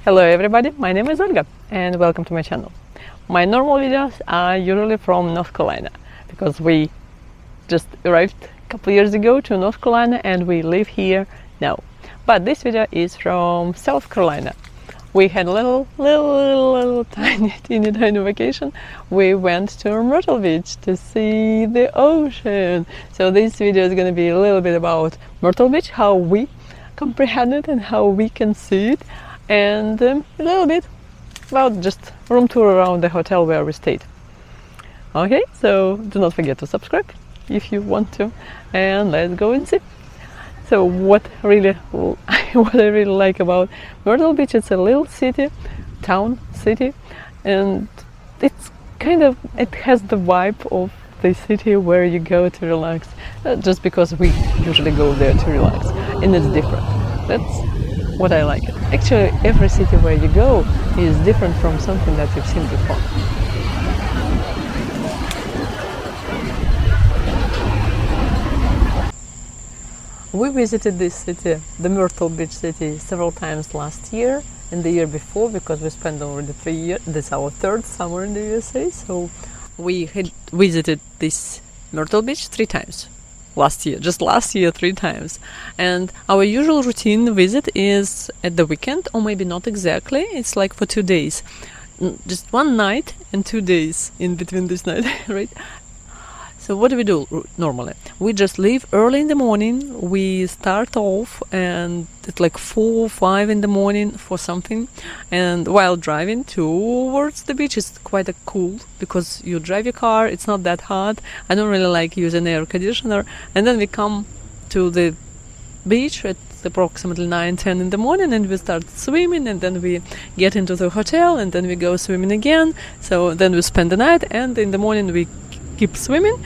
Hello everybody, my name is Olga and welcome to my channel. My normal videos are usually from North Carolina because we just arrived a couple years ago to North Carolina and we live here now. But this video is from South Carolina. We had a little tiny vacation. We went to Myrtle Beach to see the ocean. So this video is going to be a little bit about Myrtle Beach, how we comprehend it and how we can see it, and a little bit about just room tour around the hotel where we stayed. Okay, so do not forget to subscribe if you want to, and let's go and see. So what I really like about Myrtle Beach, it's a little city, and it has the vibe of the city where you go to relax, just because we usually go there to relax, and it's different. That's what I like. Actually, every city where you go is different from something that you've seen before. We visited this city, the Myrtle Beach city, several times last year and the year before, because we spent already 3 years. This is our third summer in the USA, so we had visited this Myrtle Beach 3 times last year, just last year 3 times. And our usual routine visit is at the weekend, or maybe not exactly, it's like for 2 days. Just one night and 2 days in between this night, right? So what do we do normally? We just leave early in the morning. We start off and at like 4 or 5 in the morning for something. And while driving towards the beach, it's quite cool because you drive your car. It's not that hot. I don't really like using air conditioner. And then we come to the beach at approximately 9-10 in the morning, and we start swimming, and then we get into the hotel, and then we go swimming again. So then we spend the night, and in the morning we keep swimming,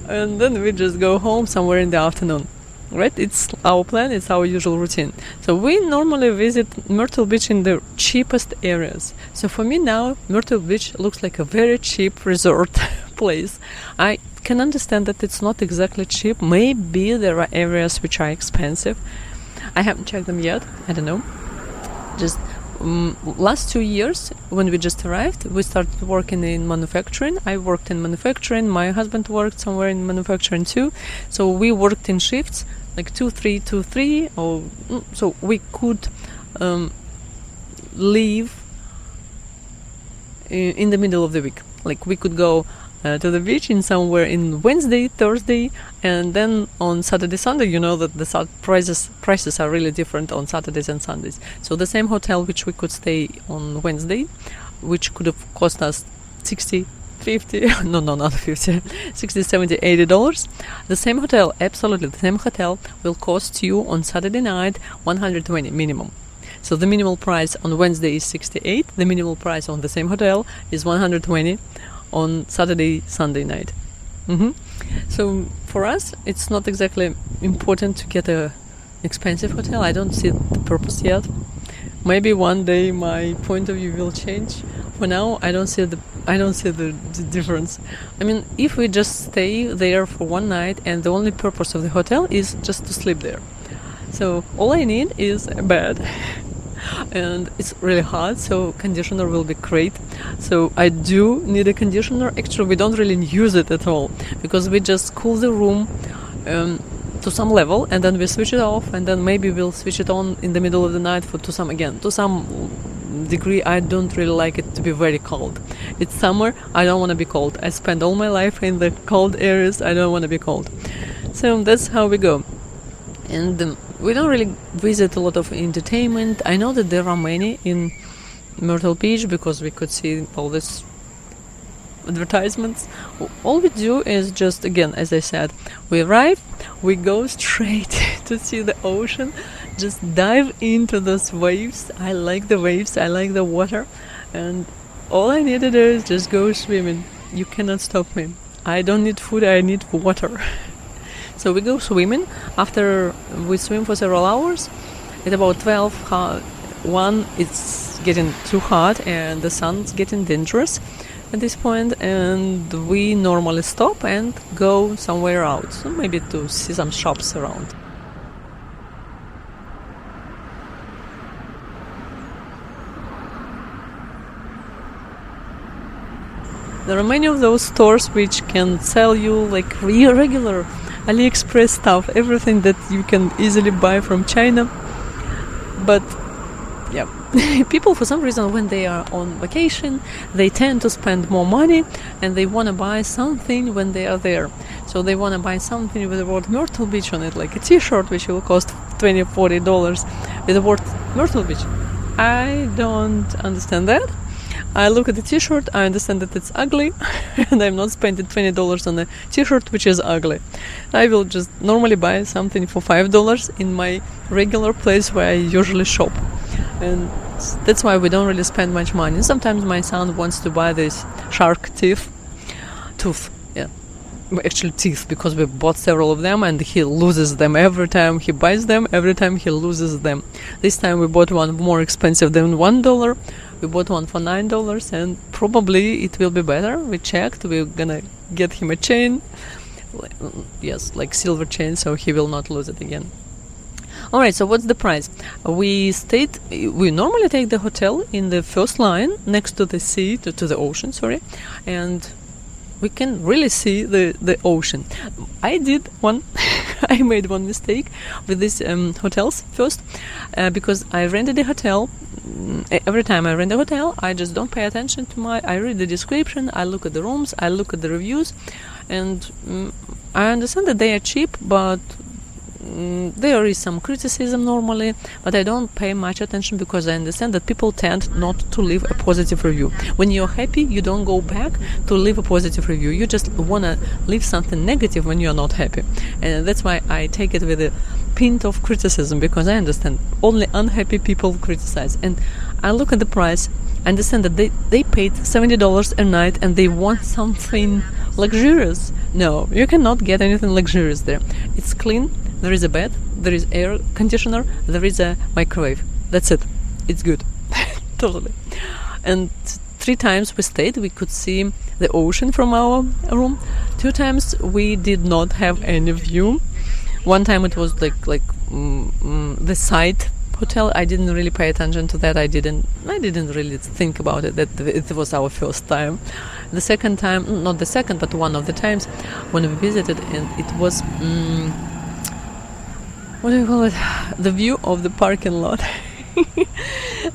and then we just go home somewhere in the afternoon, right? It's our plan, it's our usual routine. So we normally visit Myrtle Beach in the cheapest areas. So for me now, Myrtle Beach looks like a very cheap resort place. I can understand that it's not exactly cheap. Maybe there are areas which are expensive. I haven't checked them yet, I don't know. Just last 2 years, when we just arrived, we started working in manufacturing. I worked in manufacturing, my husband worked somewhere in manufacturing too. So we worked in shifts, like 2-3, 2-3, or so we could leave in the middle of the week. Like we could go to the beach in somewhere in Wednesday, Thursday, and then on Saturday, Sunday, you know that the prices are really different on Saturdays and Sundays. So the same hotel which we could stay on Wednesday, which could have cost us $60, $50, no, not 50, $60, $70, $80. The same hotel, absolutely the same hotel, will cost you on Saturday night $120 minimum. So the minimal price on Wednesday is $68. The minimal price on the same hotel is $120 on Saturday, Sunday night. So for us, it's not exactly important to get a expensive hotel. I don't see the purpose yet. Maybe one day my point of view will change. For now, I don't see the difference. I mean, if we just stay there for one night and the only purpose of the hotel is just to sleep there. So all I need is a bed. And it's really hot, so conditioner will be great. So I do need a conditioner. Actually, we don't really use it at all because we just cool the room to some level, and then we switch it off, and then maybe we'll switch it on in the middle of the night to some degree. I don't really like it to be very cold. It's summer, I don't want to be cold. I spend all my life in the cold areas. I don't want to be cold. So that's how we go. And we don't really visit a lot of entertainment. I know that there are many in Myrtle Beach because we could see all these advertisements. All we do is just, again, as I said, we arrive, we go straight to see the ocean, just dive into those waves. I like the waves, I like the water, and all I need to do is just go swimming. You cannot stop me. I don't need food, I need water. So we go swimming. After we swim for several hours, at about 1, it's getting too hot and the sun's getting dangerous at this point, and we normally stop and go somewhere out, so maybe to see some shops around. There are many of those stores which can sell you like regular AliExpress stuff, everything that you can easily buy from China. But yeah, people for some reason when they are on vacation, they tend to spend more money and they want to buy something when they are there. So they want to buy something with the word Myrtle Beach on it, like a t-shirt which will cost $20-40 with the word Myrtle Beach. I don't understand that. I look at the t-shirt, I understand that it's ugly and I'm not spending $20 on a t-shirt which is ugly. I will just normally buy something for $5 in my regular place where I usually shop. And that's why we don't really spend much money. Sometimes my son wants to buy this shark tooth, actually teeth, because we bought several of them and he loses them every time he buys them, every time he loses them. This time we bought one more expensive than $1. We bought one for $9 and probably it will be better. We checked, we're gonna get him a chain, yes, like silver chain, so he will not lose it again. Alright, so what's the price? We normally take the hotel in the first line next to the sea, to the ocean, and we can really see the ocean. I did one, I made one mistake with these hotels first, because I rented a hotel. Every time I rent a hotel, I just don't pay attention to I read the description, I look at the rooms, I look at the reviews, and I understand that they are cheap, but there is some criticism normally, but I don't pay much attention because I understand that people tend not to leave a positive review. When you're happy, you don't go back to leave a positive review. You just want to leave something negative when you're not happy. And that's why I take it with a pint of criticism, because I understand only unhappy people criticize. And I look at the price, I understand that they paid $70 a night and they want something luxurious. No, you cannot get anything luxurious there. It's clean. There is a bed, there is air conditioner, there is a microwave. That's it. It's good. Totally. And 3 times we stayed, we could see the ocean from our room. 2 times we did not have any view. 1 time it was like the side hotel. I didn't really pay attention to that. I didn't really think about it, that it was our first time. The second time, not the second, but one of the times when we visited, and it was what do you call it? The view of the parking lot.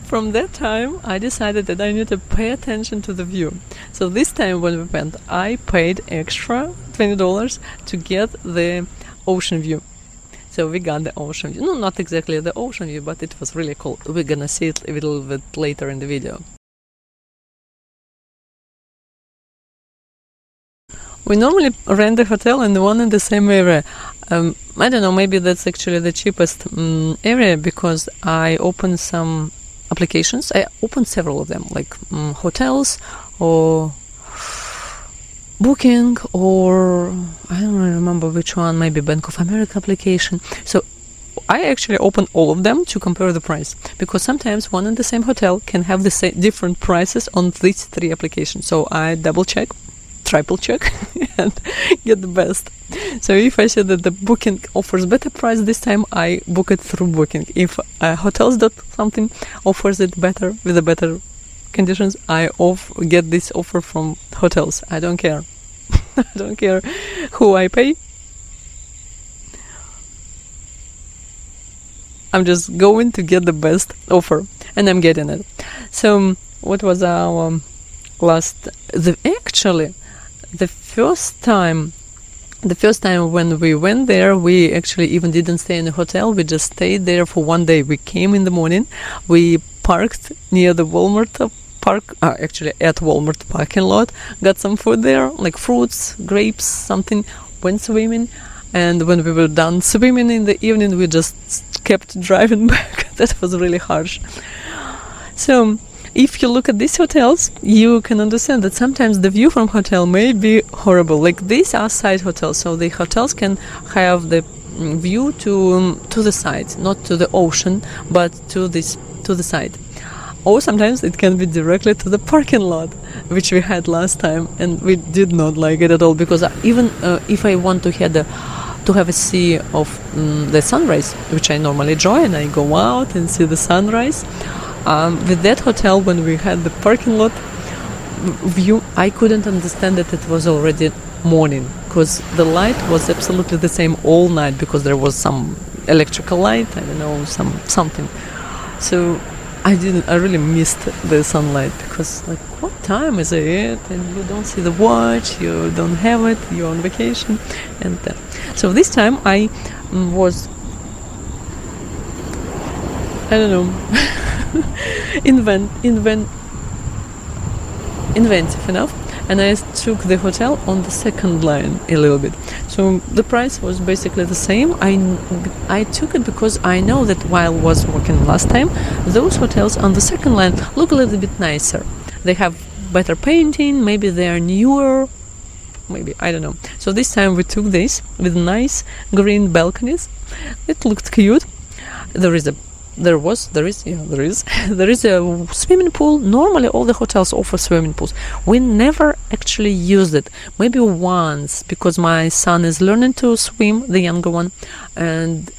From that time, I decided that I need to pay attention to the view. So this time when we went, I paid extra $20 to get the ocean view. So we got the ocean view. No, not exactly the ocean view, but it was really cool. We're gonna see it a little bit later in the video. We normally rent the hotel in the one in the same area. I don't know, maybe that's actually the cheapest area, because I opened some applications. I opened several of them, like hotels or Booking, or I don't really remember which one, maybe Bank of America application. So I actually opened all of them to compare the price, because sometimes one and the same hotel can have the same different prices on these 3 applications. So I double check, triple check and get the best. So if I see that the Booking offers better price this time, I book it through Booking. If hotels.something offers it better with the better conditions, I get this offer from hotels. I don't care. I don't care who I pay. I'm just going to get the best offer, and I'm getting it. So what was our last? The first time when we went there, we actually even didn't stay in a hotel. We just stayed there for 1 day. We came in the morning. We parked near the Walmart at Walmart parking lot. Got some food there, like fruits, grapes, something. Went swimming. And when we were done swimming in the evening, we just kept driving back. That was really harsh. So if you look at these hotels, you can understand that sometimes the view from hotel may be horrible. Like these are side hotels, so the hotels can have the view to the side, not to the ocean, but to the side. Or sometimes it can be directly to the parking lot, which we had last time, and we did not like it at all, because even if I want to have a see of the sunrise, which I normally enjoy, and I go out and see the sunrise. With that hotel, when we had the parking lot, view, I couldn't understand that it was already morning, because the light was absolutely the same all night, because there was some electrical light, I don't know, something. So I really missed the sunlight, because like, what time is it? And you don't see the watch, you don't have it, you're on vacation. And so this time I was, I don't know, inventive enough, and I took the hotel on the second line a little bit. So the price was basically the same. I took it because I know that while I was working last time, those hotels on the second line look a little bit nicer. They have better painting, maybe they are newer, maybe, I don't know. So this time we took this with nice green balconies. It looked cute. There is a swimming pool. Normally all the hotels offer swimming pools. We never actually used it. Maybe once, because my son is learning to swim, the younger one, and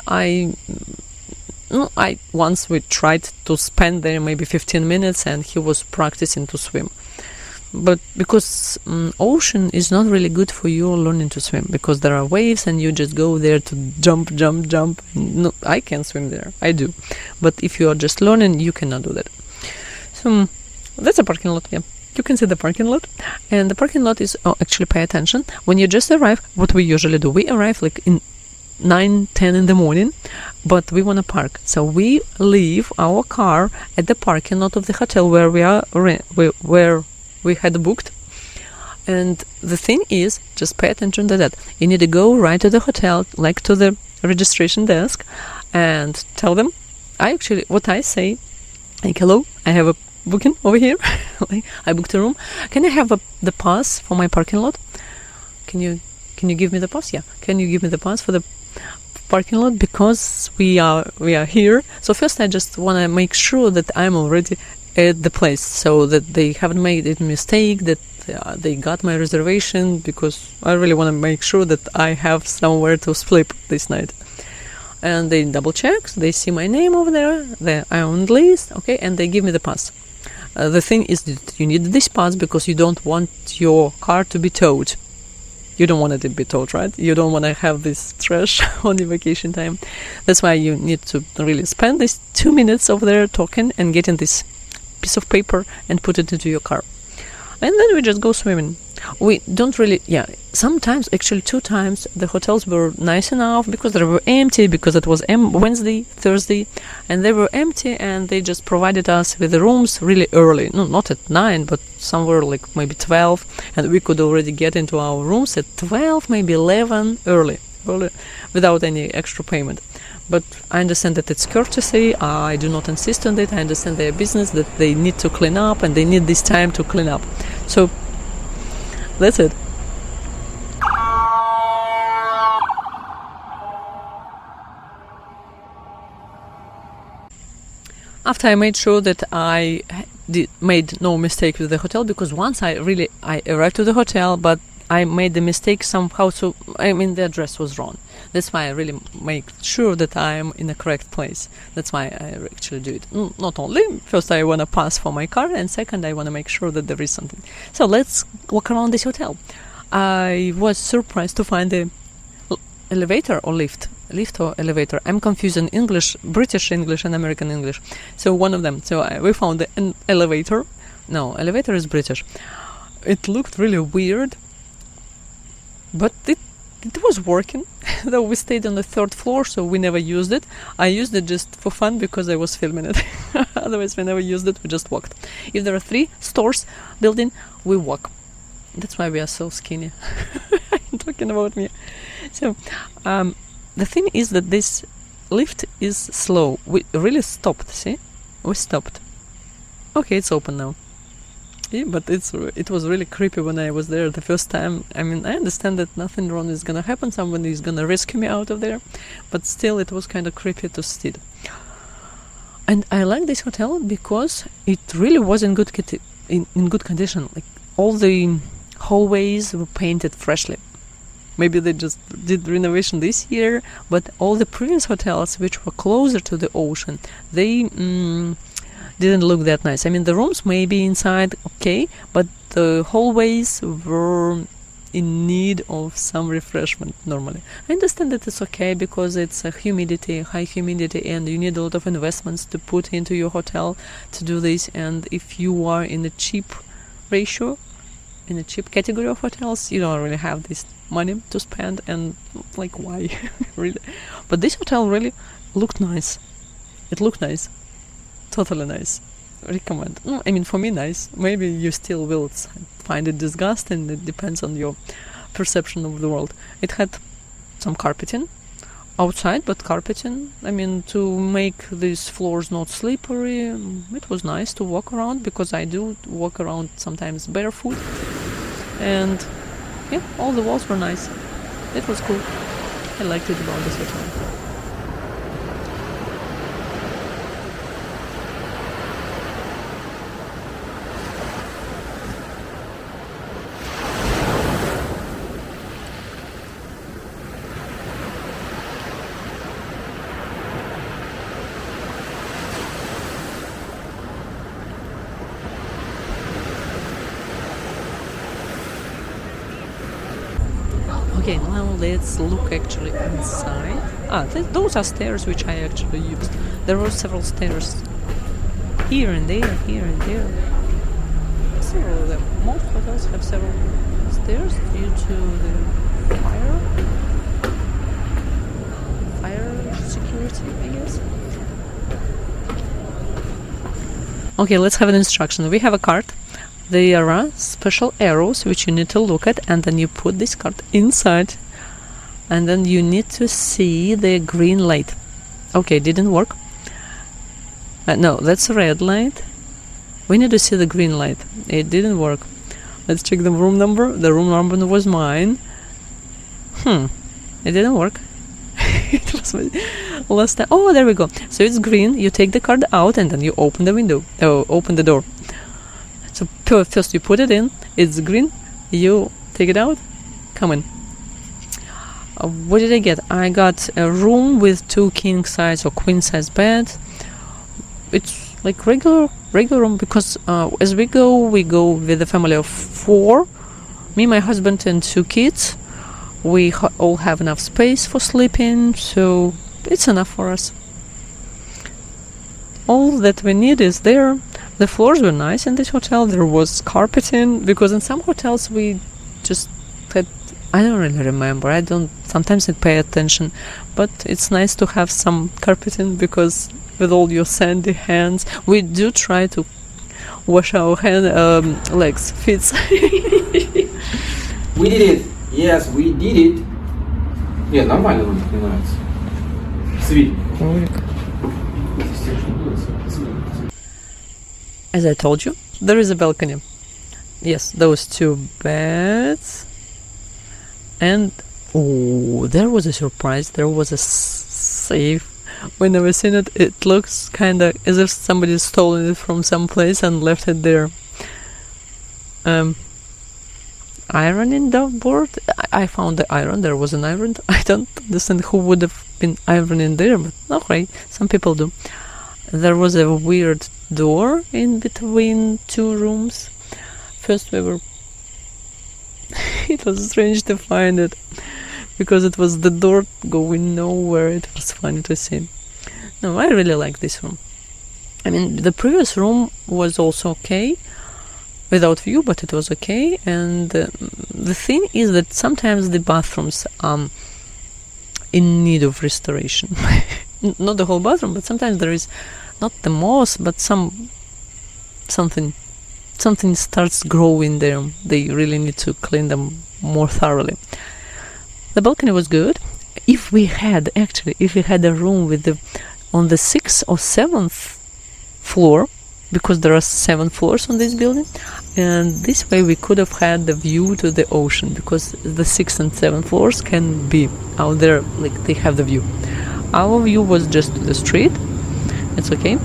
once we tried to spend there maybe 15 minutes, and he was practicing to swim. But because ocean is not really good for you learning to swim, because there are waves and you just go there to jump. No, I can swim there, I do. But if you are just learning, you cannot do that. So that's a parking lot, yeah. You can see the parking lot. And the parking lot is, actually pay attention. When you just arrive, what we usually do, we arrive like in 9-10 in the morning, but we want to park. So we leave our car at the parking lot of the hotel where we had booked. And the thing is, just pay attention to that. You need to go right to the hotel, like to the registration desk, and tell them, what I say, like, hello, I have a booking over here. I booked a room. Can I have the pass for my parking lot? Can you give me the pass? Yeah. Can you give me the pass for the parking lot? Because we are here. So first I just want to make sure that I'm already at the place, so that they haven't made a mistake, that they got my reservation, because I really want to make sure that I have somewhere to sleep this night. And they double check, they see my name over there, I'm on the list, okay, and they give me the pass. The thing is that you need this pass because you don't want your car to be towed. You don't want it to be towed, right? You don't want to have this trash on your vacation time. That's why you need to really spend these 2 minutes over there talking and getting this piece of paper and put it into your car. And then we just go swimming. We don't really, sometimes, actually 2 times, the hotels were nice enough because they were empty, because it was Wednesday, Thursday, and they were empty, and they just provided us with the rooms really early. No, not at 9, but somewhere like maybe 12, and we could already get into our rooms at 12, maybe 11, early, without any extra payment. But I understand that it's courtesy. I do not insist on it. I understand their business, that they need to clean up, and they need this time to clean up. So that's it. After I made sure that I made no mistake with the hotel, because once I arrived to the hotel, but I made the mistake somehow, so the address was wrong. That's why I really make sure that I am in the correct place. That's why I actually do it. Not only, first I want to pass for my car, and second I want to make sure that there is something. So let's walk around this hotel. I was surprised to find the elevator or lift or elevator. I'm confusing English, British English and American English. So one of them. So we found an elevator. No, elevator is British. It looked really weird, but it was working. Though we stayed on the 3rd floor, so we never used it. I used it just for fun because I was filming it. Otherwise, we never used it. We just walked. If there are 3 stores building, we walk. That's why we are so skinny. I'm talking about me. So the thing is that this lift is slow. We really stopped. See, we stopped. Okay, it's open now. Yeah, but it was really creepy when I was there the first time. I understand that nothing wrong is gonna happen. Somebody is gonna rescue me out of there, but still, it was kind of creepy to see it. And I like this hotel because it really was in good condition. Like, all the hallways were painted freshly. Maybe they just did renovation this year, but all the previous hotels, which were closer to the ocean, they didn't look that nice. The rooms may be inside okay, but the hallways were in need of some refreshment normally. I understand that it's okay because it's a high humidity, and you need a lot of investments to put into your hotel to do this. And if you are in a cheap ratio, in a cheap category of hotels, you don't really have this money to spend, and like, why? Really? But this hotel really looked nice. It looked nice. Totally nice. Recommend. I mean, for me, nice. Maybe you still will find it disgusting. It depends on your perception of the world. It had some carpeting outside, but carpeting, I mean, to make these floors not slippery, it was nice to walk around, because I do walk around sometimes barefoot. And yeah, all the walls were nice. It was cool. I liked it about this hotel. Okay, now let's look actually inside. Those are stairs which I actually used. There were several stairs here and there, here and there. Several of them. Most hotels have several stairs due to the fire security, I guess. Okay, let's have an instruction. We have a card. There are special arrows which you need to look at, and then you put this card inside, and then you need to see the green light. Okay, didn't work. No, that's a red light. We need to see the green light. It didn't work. Let's check the room number. The room number was mine. It didn't work. It was my last time. Oh, there we go. So it's green. You take the card out, and then you open the window. Open the door. So first you put it in, it's green, you take it out, come in. What did I get? I got a room with 2 king size or queen size beds. It's like regular room, because as we go with a family of 4, me, my husband and 2 kids. We all have enough space for sleeping, so it's enough for us. All that we need is there. The floors were nice in this hotel. There was carpeting, because in some hotels we just had, I don't really remember. Sometimes I pay attention, but it's nice to have some carpeting, because with all your sandy hands, we do try to wash our legs, feet. We did it. Yes, we did it. Нет, нормально вроде понимается. Свит. As I told you, there is a balcony. Yes, those 2 beds. And there was a surprise. There was a safe. When I was seen it, it looks kind of as if somebody stolen it from some place and left it there. Ironing the board. I found the iron. There was an iron. I don't understand who would have been ironing there, but okay, some people do. There was a weird door in between 2 rooms. First we were it was strange to find it, because it was the door going nowhere. It was funny to see. No, I really like this room. I mean, the previous room was also okay, without view, but it was okay. And the thing is that sometimes the bathrooms are in need of restoration. Not the whole bathroom, but sometimes there is not the moss, but something starts growing there. They really need to clean them more thoroughly. The balcony was good. If we had a room on the 6th or 7th floor, because there are 7 floors on this building, and this way we could have had the view to the ocean, because the 6th and 7th floors can be out there, like they have the view. Our view was just to the street. It's okay.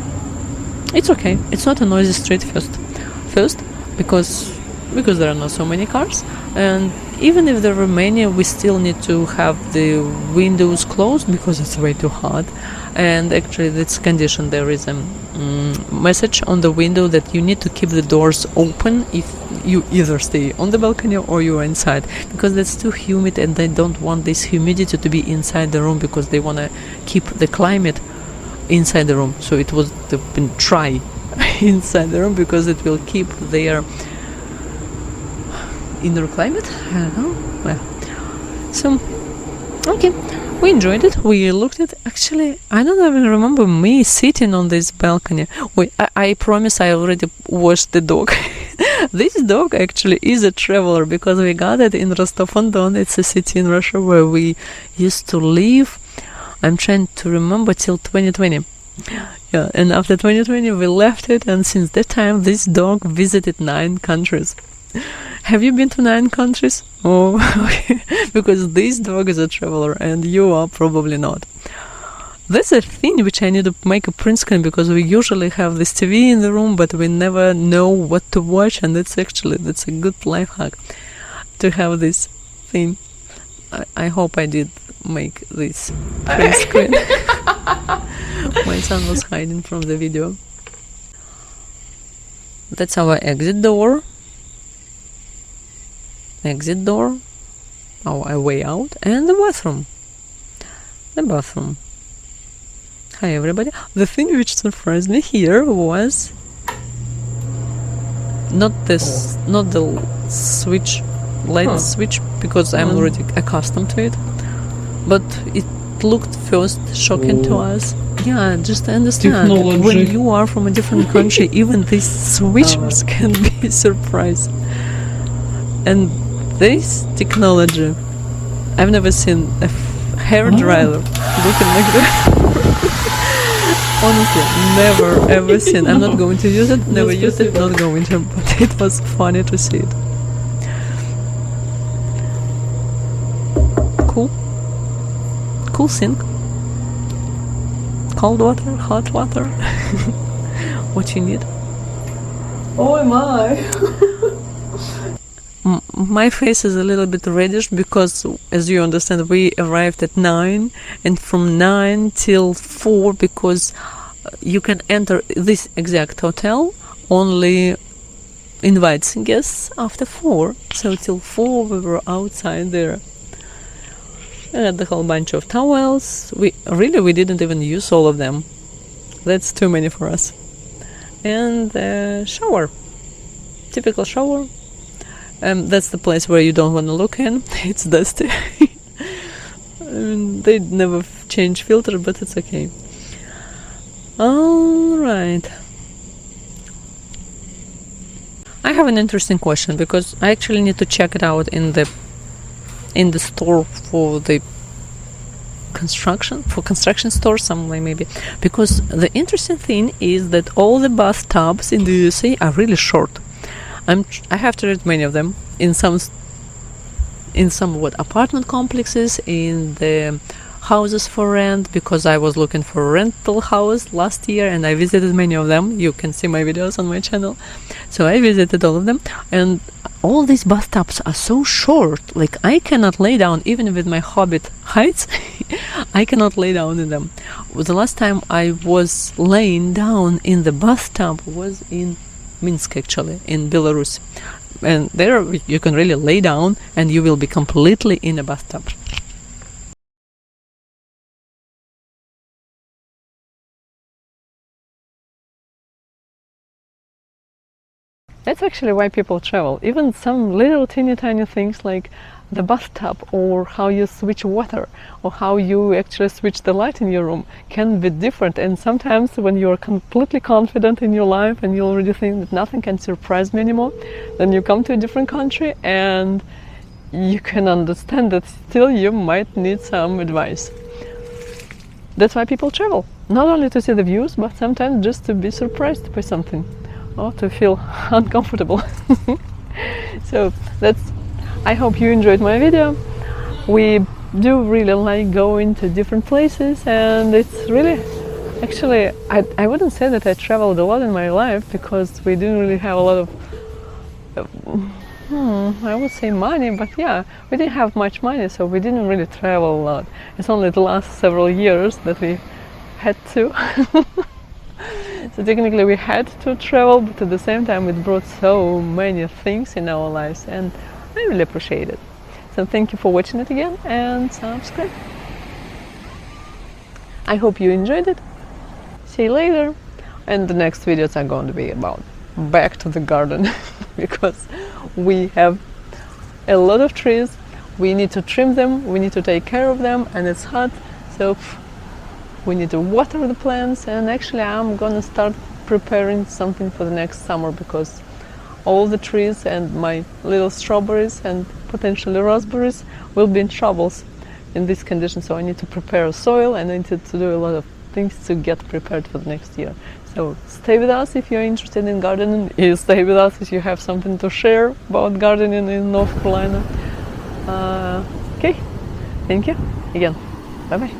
It's not a noisy street first, because there are not so many cars, and even if there were many, we still need to have the windows closed, because it's way too hot. and actually it's condition. There is a message on the window that you need to keep the doors open if you either stay on the balcony or you are inside, because it's too humid and they don't want this humidity to be inside the room, because they want to keep the climate inside the room. So it was been dry inside the room because it will keep their indoor climate. I don't know. Well, so okay, we enjoyed it. We looked at, actually I don't even remember me sitting on this balcony. Wait, I promise I already washed the dog. This dog actually is a traveler, because we got it in Rostov-on-Don. It's a city in Russia where we used to live. I'm trying to remember till 2020. Yeah, and after 2020 we left it, and since that time this dog visited 9 countries. Have you been to 9 countries? Oh, okay. Because this dog is a traveler and you are probably not. That's a thing which I need to make a print screen, because we usually have this TV in the room, but we never know what to watch, and that's a good life hack to have this thing. I hope I did make this print screen. My son was hiding from the video. That's our exit door. Our way out, and the bathroom. Hi everybody. The thing which surprised me here was not the light switch, because I'm already accustomed to it, but it looked first shocking to us. Yeah, just understand that when you are from a different country, even these switches can be a surprise. And this technology, I've never seen a hair dryer looking like that. Honestly, never ever seen. I'm not going to use it, never used it, not going to, but it was funny to see it. Cool sink. Cold water, hot water. What you need. Oh my! My face is a little bit reddish because, as you understand, we arrived at 9, and from 9 till 4, because you can enter this exact hotel only invites guests after 4. So till 4 we were outside there. I had the whole bunch of towels. We didn't even use all of them. That's too many for us. And the shower. Typical shower. That's the place where you don't want to look in. It's dusty. I mean, they never change filter, but it's okay. All right. I have an interesting question, because I actually need to check it out in the store for the construction store, somewhere maybe. Because the interesting thing is that all the bathtubs in the USA are really short. I have tried many of them in some apartment complexes, in the houses for rent, because I was looking for a rental house last year and I visited many of them. You can see my videos on my channel. So I visited all of them, and all these bathtubs are so short. Like, I cannot lay down, even with my Hobbit heights. I cannot lay down in them. The last time I was laying down in the bathtub was in Minsk, actually, in Belarus, and there you can really lay down and you will be completely in a bathtub. That's actually why people travel. Even some little teeny tiny things like the bathtub, or how you switch water, or how you actually switch the light in your room can be different. And sometimes when you're completely confident in your life and you already think that nothing can surprise me anymore, then you come to a different country and you can understand that still you might need some advice. That's why people travel. Not only to see the views, but sometimes just to be surprised by something, or to feel uncomfortable. So I hope you enjoyed my video. We do really like going to different places, and it's really, actually, I wouldn't say that I traveled a lot in my life, because we didn't really have a lot of, I would say money, but yeah, we didn't have much money, so we didn't really travel a lot. It's only the last several years that we had to. So technically we had to travel, but at the same time it brought so many things in our lives, and I really appreciate it. So thank you for watching it again, and subscribe. I hope you enjoyed it. See you later. And the next videos are going to be about back to the garden because we have a lot of trees. We need to trim them, we need to take care of them, and it's hot, so we need to water the plants. And actually I'm gonna start preparing something for the next summer because all the trees and my little strawberries and potentially raspberries will be in troubles in this condition. So I need to prepare soil and I need to do a lot of things to get prepared for the next year. So stay with us if you're interested in gardening. Stay with us if you have something to share about gardening in North Carolina. Okay, thank you again. Bye bye.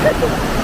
Thank you.